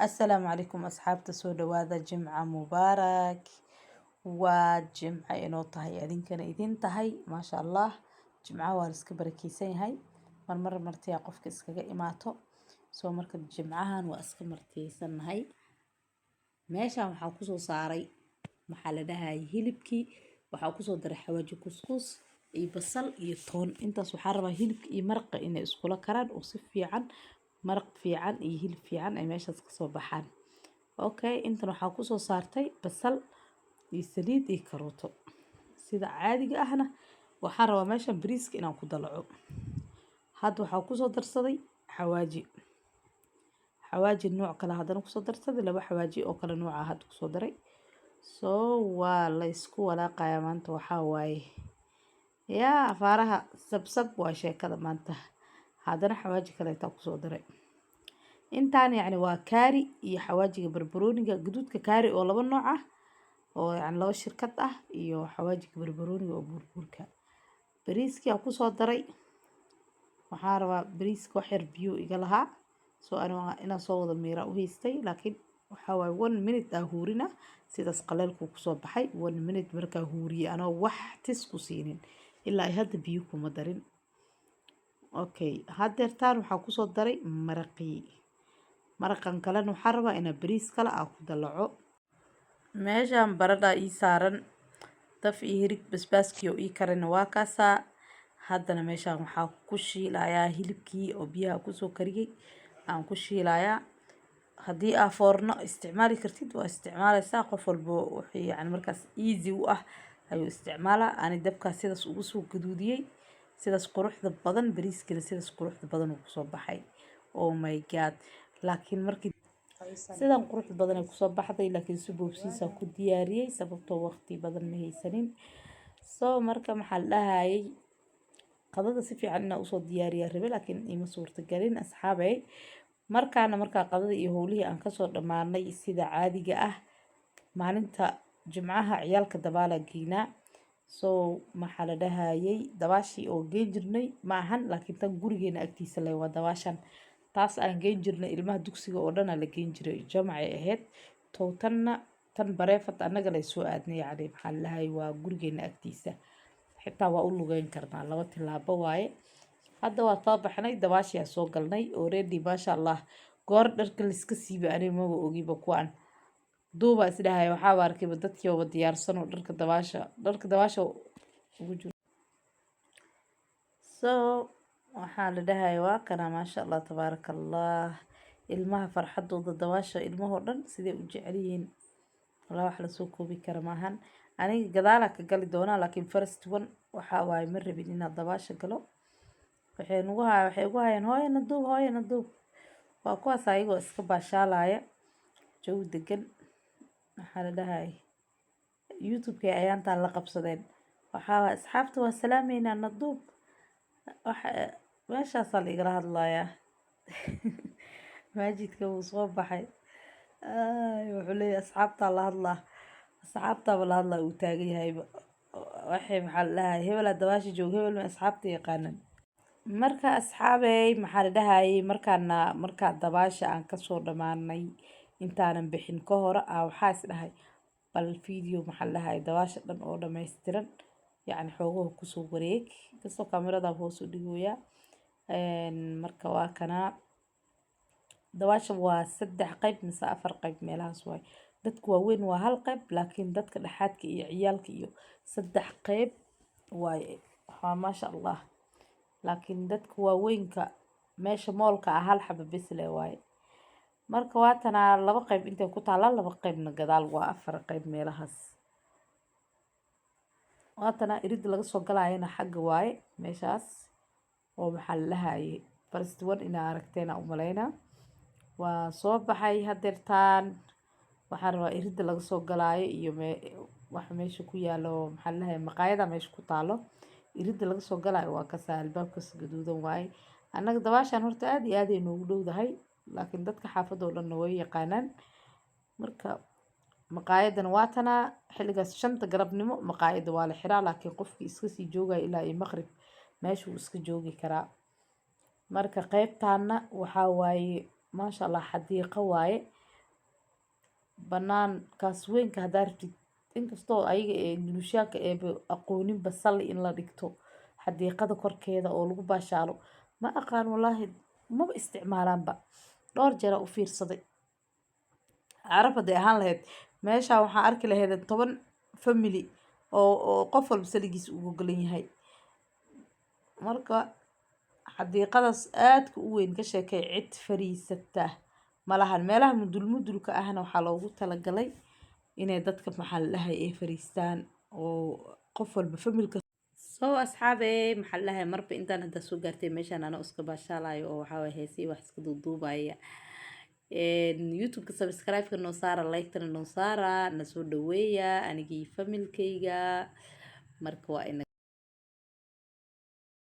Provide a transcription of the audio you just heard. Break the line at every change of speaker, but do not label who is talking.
السلام عليكم أصحابتا soo dhawaada jimca mubaarak waa jimca inoo tahay idinkana idin tahay maasha allah jimcaha waa la iska barakeysan yahay marmar martiya qofka iskaga imaato soo marka jimcahan waa iska martiyeysanahay meeshaan waxaa kusoo saaray maxaa la dhahay hilibkii waxaa kusoo daray xawaaji kuskus iyo basal iyo toon intaas waxaa rabaa hilibka iyo maraqa inay iskula karaan oo si fiican maraq fiican iyo hilib fiican ay meeshaas kasoo baxaan okay intan waxaa kusoo saartay basal iyo saliid iyo karooto sida caadiga ahna waxaan rabaa meeshan bariiska inaan ku dalaco hadda waxaa kusoo darsaday xawaaji nooc kale haddana kusoo darsaday laba xawaaji oo kale nooca hadda kusoo daray soo waa la isku walaaqayaa maanta waxaa waaye yaa afaaraha sabsab waa sheekada maanta haddana xawaaji kale intaa kusoo daray intaan yacni waa kaari iyo xawaajiga barbarooniga gaduudka kaari oo laba nooc ah oo yacni laba shirkad ah iyo xawaajiga barbarooniga oo buurbuurka bariiskii aan kusoo daray waxaa rabaa bariiska wax yar biyo iga lahaa soo aniga inaan soo wada miira u haystay laakiin waxaa waaye 1 minute aa huurina sidaas qaleelku kusoo baxay 1 minute markaa huuriye anoo wax tis ku siinin ilaa ay hadda biyo kuma darin okay haddeertaan waxaa kusoo daray maraqan kalena waxaa rabaa inaa bariis kale aan ku dalaco meeshaan baradha ii saaran daf iyo hirig basbaaskii oo ii karina waa kaasaa haddana meeshaan waxaa ku shiilayaa hilibkii oo biyaha kusoo kariyey aan ku shiilayaa haddii aa foorno isticmaali kartid waa isticmaalaysaa qof walbo wixii yacni markaas easy u ah ayuu isticmaalaa ani dabkaas sidaas ugu soo gaduudiyey sidaas quruxda badan bariiskana sidaas quruxda badan uu kusoo baxay oh my god laakiin markii sidan quruxda badan ay kusoo baxday laakiin si boobsiisa ku diyaariyey sababtoo waqti badan ma haysanin soo marka maxaa la dhahayay qadada si fiican inaa usoo diyaariyaa rabe laakiin ima suurtagelin asxaabay markaa qadada iyo howlihii aan kasoo dhammaanay sida caadiga ah maalinta jimcaha ciyaalka dabaala geynaa soo maxaa la dhahayay dabaashii oo geen jirnay ma ahan laakiin tan gurigeena agtiisa leh waa dabaashan taas aan geen jirnay ilmaha dugsiga oo dhan la geen jiray jamacay ahayd towtanna tan bareefad annaga la soo aadnay yacni maxaa la dhahay waa gurigeena agtiisa xitaa waa u lugeyn karnaa 2 tilaabo waaye hadda waa soo baxnay dabaashiyaa soo galnay already maasha allah goor dharka la iska siibay aniga maba ogiba kuwaan duuba isdhahay waxaa arkayba dadkii oo diyaarsan oo dharka dabaasha ugu jiro soo waxaa la dhahay waa kana maasha allah tabaarakallah ilmaha farxadooda dabaasha ilmahoo dhan siday u jecel yihiin walaa wax lasoo koobi kara maahan aniga gadaala ka gali doonaa laakiin first one waxaa waaye ma rabin inaad dabaasha galo waxay ugu hayaan hooyana duub waa kuwaas ayagoo iska baashaalaya jawi degan maxaa la dhahay youtube-kay ayaantaan la qabsadeen waxaa waaye asxaabta waa salaameynaa naduub meeshaasaa la igala hadlayaa maajidka wuu soo baxay wuxuu leeyahay asxaabtaa la hadlaa asxaabtaaba la hadlaa uu taagan yahayba waxay maxaa la dhahay hebelaa dabaasha joog hebel ma asxaabta yaqaanan marka asxaabey maxaa la dhahayay markaa dabaasha aan kasoo dhammaanay intaanan bixin ka hore waxaa is dhahay bal video maxaa la dhahay dabaasha dhan oo dhammaystiran yacni xoogaha kusoo wareeg kasoo kaamiradaa hoos u dhigoyaa marka waa kanaa dabaasha waa 3 qayb mise 4 qayb meelahaas waaye dadka waaweyn waa 1 qayb laakiin dadka dhexaadka iyo ciyaalka iyo 3 qayb waaye waa maasha allah laakiin dadka waaweynka meesha moolka ah 1 xabo bes leh waaye marka waa tanaa 2 qayb intay ku taalaa 2 qaybna gadaal waa 4 qayb meelahaas waa tanaa irid laga soo galayana xagga waaye meeshaas oo maxaa la dhahayay first one inaa aragteena u malaynaa waa soo baxay haddeertaan waxaan rabaa iridda laga soo galaayo iyo waxa meesha ku yaalo maxaa la dhahay maqaayada meesha ku taalo iridda laga soo galaayo waa kasaa albaabkaas gaduudan waaye annaga dabaashaan horta aad iyo aad ay noogu dhowdahay laakiin dadka xaafadda oo dhanna way yaqaanaan marka maqaayadana waa tanaa xilligaas 5 galabnimo maqaayadda waa la xiraa laakiin qofkii iska sii joogaya ilaa iyo maqrib meeshuu iska joogi karaa marka qaybtaana waxaa waaye maasha allah xadiiqo waaye banaankaas weynka haddaa rabtid inkastoo ayaga ee Indoneeshiyaanka eeba aqooninba salli in la dhigto xadiiqada korkeeda oo lagu baashaalo ma aqaan wallaahi maba isticmaalaanba dhowr jeer aan u fiirsaday carab hadday ahaan lahayd meeshaan waxaan arki lahayd 10 family oo qof walba saligiisa ugu golan yahay marka xadiiqadaas aadka u weyn ka sheekay cid fariisata malahan meelaha mudulka ahna waxaa loogu talagalay inay dadka maxaa la dhahay ay fariistaan oo qof walba familka soo asxaabe maxaa la dhahay marba intaan hadda soo gaartay meeshaan ana iska baashaalayo oo waxaa waay heesii wax iska duuduubaya youtube-ka subscribe-ka noo saara like-tana noo saara na soo dhaweeya anigii familkayga marka waa ina